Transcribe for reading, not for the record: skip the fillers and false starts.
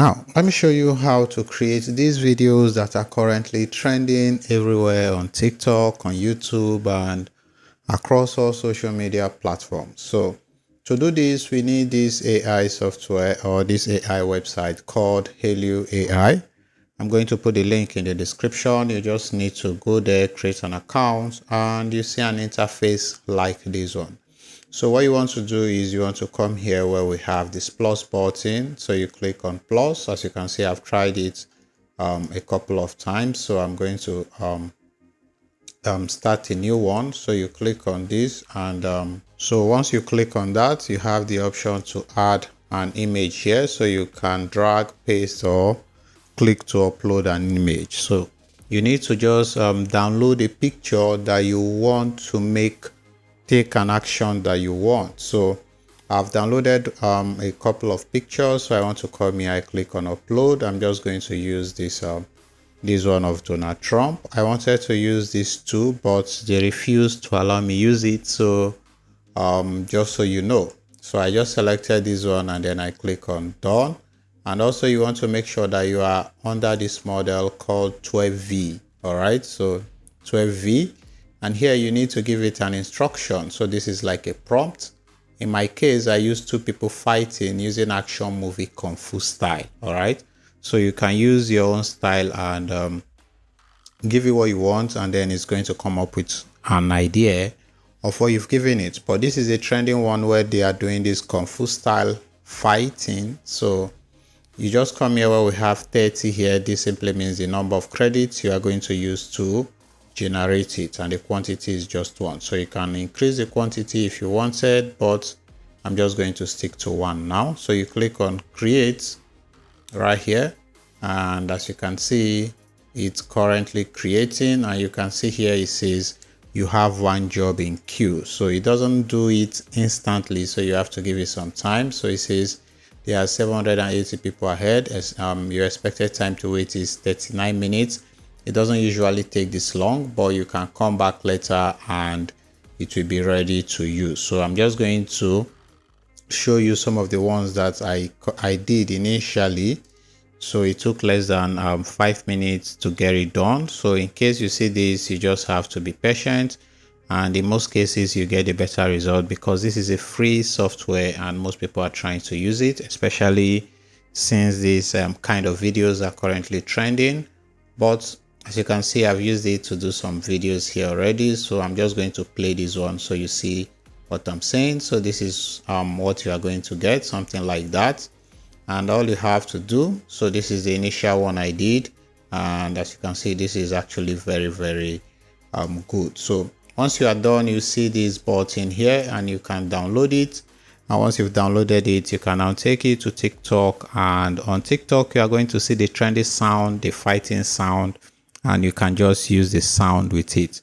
Now, let me show you how to create these videos that are currently trending everywhere on TikTok, on YouTube, and across all social media platforms. So to do this, we need this AI software or this AI website called Helio AI. I'm going to put the link in the description. You just need to go there, create an account, and you see an interface like this one. So what you want to do is you want to come here where we have this plus button. So you click on plus. As you can see, I've tried it a couple of times. So I'm going to start a new one. So you click on this, and so once you click on that, you have the option to add an image here. So you can drag, paste, or click to upload an image. So you need to just download a picture that you want to take an action that you want. So I've downloaded a couple of pictures. So I want to come here, I click on upload. I'm just going to use this one of Donald Trump. I wanted to use this too, but they refused to allow me use it. So just so you know, so I just selected this one and then I click on done. And also you want to make sure that you are under this model called 12V. All right, so 12V. And here you need to give it an instruction. So this is like a prompt. In my case, I use two people fighting using action movie Kungfu style. All right. So you can use your own style and give it what you want. And then it's going to come up with an idea of what you've given it. But this is a trending one where they are doing this Kungfu style fighting. So you just come here where we have 30 here. This simply means the number of credits you are going to use to generate it, and the quantity is just one. So you can increase the quantity if you wanted, but I'm just going to stick to one now. So you click on create right here, and as you can see, it's currently creating, and you can see here it says you have one job in queue. So it doesn't do it instantly, so you have to give it some time. So it says there are 780 people ahead. As your expected time to wait is 39 minutes. It doesn't usually take this long, but you can come back later and it will be ready to use. So I'm just going to show you some of the ones that I did initially. So it took less than 5 minutes to get it done. So in case you see this, you just have to be patient, and in most cases you get a better result because this is a free software and most people are trying to use it, especially since these kind of videos are currently trending. But as you can see, I've used it to do some videos here already. So I'm just going to play this one so you see what I'm saying. So this is what you are going to get, something like that. And all you have to do, so this is the initial one I did, and as you can see, this is actually very good. So once you are done, you see this button here and you can download it. And once you've downloaded it, you can now take it to TikTok, and on TikTok you are going to see the trendy sound, the fighting sound, and you can just use the sound with it.